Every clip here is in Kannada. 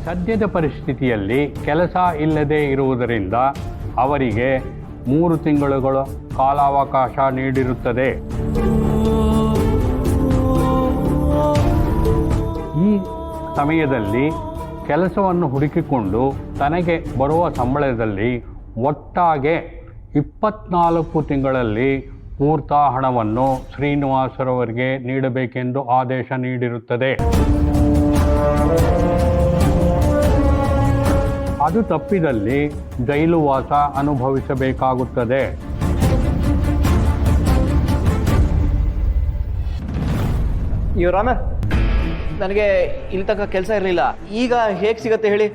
ಸದ್ಯದ ಪರಿಸ್ಥಿತಿಯಲ್ಲಿ ಕೆಲಸ ಇಲ್ಲದೆ ಇರುವುದರಿಂದ ಅವರಿಗೆ 3 ತಿಂಗಳುಗಳ ಕಾಲಾವಕಾಶ ನೀಡಿರುತ್ತದೆ. ಈ ಸಮಯದಲ್ಲಿ ಕೆಲಸವನ್ನು ಹುಡುಕಿಕೊಂಡು ತನಗೆ ಬರುವ ಸಂಬಳದಲ್ಲಿ ಒಟ್ಟಾಗೆ 24 ತಿಂಗಳಲ್ಲಿ ಪೂರ್ತ ಹಣವನ್ನು ಶ್ರೀನಿವಾಸರವರಿಗೆ ನೀಡಬೇಕೆಂದು ಆದೇಶ ನೀಡಿರುತ್ತದೆ. ಅದು ತಪ್ಪಿದಲ್ಲಿ ಜೈಲು ವಾಸ ಅನುಭವಿಸಬೇಕಾಗುತ್ತದೆ. ಯುವರ್ ಆನರ್, ನನಗೆ ಇಲ್ಲಿ ತನಕ ಕೆಲಸ ಇರಲಿಲ್ಲ. ಈಗ ಹೇಗೆ ಸಿಗತ್ತೆ ಹೇಳಿ?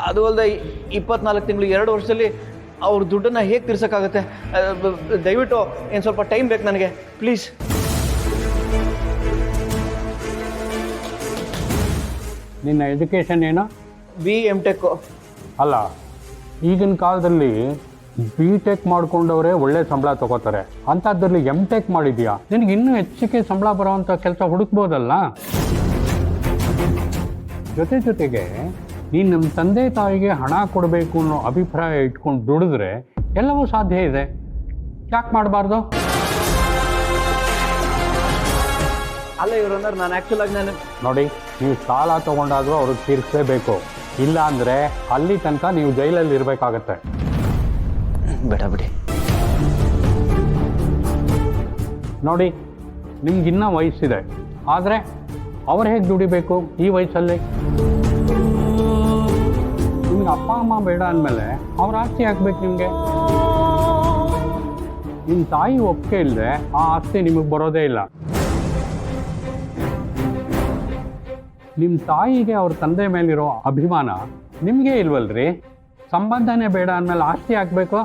ಅದು ಅಲ್ಲದೆ 24 ತಿಂಗಳು 2 ವರ್ಷದಲ್ಲಿ ಅವ್ರ ದುಡ್ಡನ್ನು ಹೇಗೆ ತೀರ್ಸೋಕ್ಕಾಗತ್ತೆ? ದಯವಿಟ್ಟು ಏನು ಸ್ವಲ್ಪ ಟೈಮ್ ಬೇಕು ನನಗೆ, ಪ್ಲೀಸ್. ನಿನ್ನ ಎಜುಕೇಷನ್ ಏನು? BM.Tech. ಅಲ್ಲ, ಈಗಿನ ಕಾಲದಲ್ಲಿ BTech ಮಾಡ್ಕೊಂಡವರೇ ಒಳ್ಳೆ ಸಂಬಳ ತಗೋತಾರೆ. ಅಂಥದ್ರಲ್ಲಿ M.Tech ಮಾಡಿದ್ಯಾ? ನಿನಗೆ ಇನ್ನೂ ಹೆಚ್ಚಿಗೆ ಸಂಬಳ ಬರೋವಂಥ ಕೆಲಸ ಹುಡುಕ್ಬೋದಲ್ಲ. ಜೊತೆಗೆ ನೀನು ನಮ್ಮ ತಂದೆ ತಾಯಿಗೆ ಹಣ ಕೊಡಬೇಕು ಅನ್ನೋ ಅಭಿಪ್ರಾಯ ಇಟ್ಕೊಂಡು ದುಡಿದ್ರೆ ಎಲ್ಲವೂ ಸಾಧ್ಯ ಇದೆ. ಯಾಕೆ ಮಾಡಬಾರ್ದು? ಅಲ್ಲ ಯುವರ್ ಆನರ್, ನಾನು ಆ್ಯಕ್ಚುಲಾಗಿ ನೋಡಿ, ನೀವು ಸಾಲ ತೊಗೊಂಡಾದರೂ ಅವ್ರಿಗೆ ತೀರಿಸಲೇಬೇಕು. ಇಲ್ಲ ಅಂದರೆ ಅಲ್ಲಿ ತನಕ ನೀವು ಜೈಲಲ್ಲಿ ಇರಬೇಕಾಗತ್ತೆ. ಬೇಡ ಬಿಡಿ. ನೋಡಿ, ನಿಮ್ಗಿನ್ನೂ ವಯಸ್ಸಿದೆ, ಆದರೆ ಅವ್ರು ಹೇಗೆ ದುಡಿಬೇಕು ಈ ವಯಸ್ಸಲ್ಲಿ? ನಿಮ್ಗೆ ಅಪ್ಪ ಅಮ್ಮ ಬೇಡ ಅಂದಮೇಲೆ ಅವ್ರ ಆಸ್ತಿ ಹಾಕ್ಬೇಕು ನಿಮಗೆ. ನಿಮ್ಮ ತಾಯಿ ಒಪ್ಪಿಗೆ ಇಲ್ಲದೆ ಆ ಆಸ್ತಿ ನಿಮಗೆ ಬರೋದೇ ಇಲ್ಲ. ನಿಮ್ಮ ತಾಯಿಗೆ ಅವ್ರ ತಂದೆ ಮೇಲಿರೋ ಅಭಿಮಾನ ನಿಮಗೆ ಇಲ್ವಲ್ರಿ? ಸಂಬಂಧನೇ ಬೇಡ ಅಂದಮೇಲೆ ಆಸ್ತಿ ಹಾಕಬೇಕು?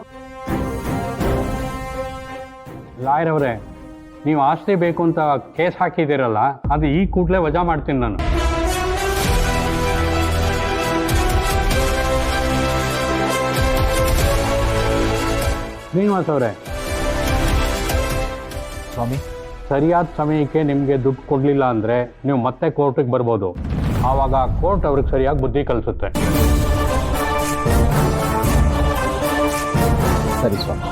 ಲಾಯರ್ ಅವರೇ, ನೀವು ಆಸ್ತಿ ಬೇಕು ಅಂತ ಕೇಸ್ ಹಾಕಿದ್ದೀರಲ್ಲ, ಅದು ಈ ಕೂಡಲೇ ವಜಾ ಮಾಡ್ತೀನಿ ನಾನು. ಶ್ರೀನಿವಾಸ್ ಅವರೇ, ಸ್ವಾಮಿ, ಸರಿಯಾದ ಸಮಯಕ್ಕೆ ನಿಮಗೆ ದುಡ್ಡು ಕೊಡಲಿಲ್ಲ ಅಂದರೆ ನೀವು ಮತ್ತೆ ಕೋರ್ಟಿಗೆ ಬರ್ಬೋದು. ಆವಾಗ ಕೋರ್ಟ್ ಅವ್ರಿಗೆ ಸರಿಯಾಗಿ ಬುದ್ಧಿ ಕಲಿಸುತ್ತೆ. ಸರಿ ಸ್ವಾಮಿ.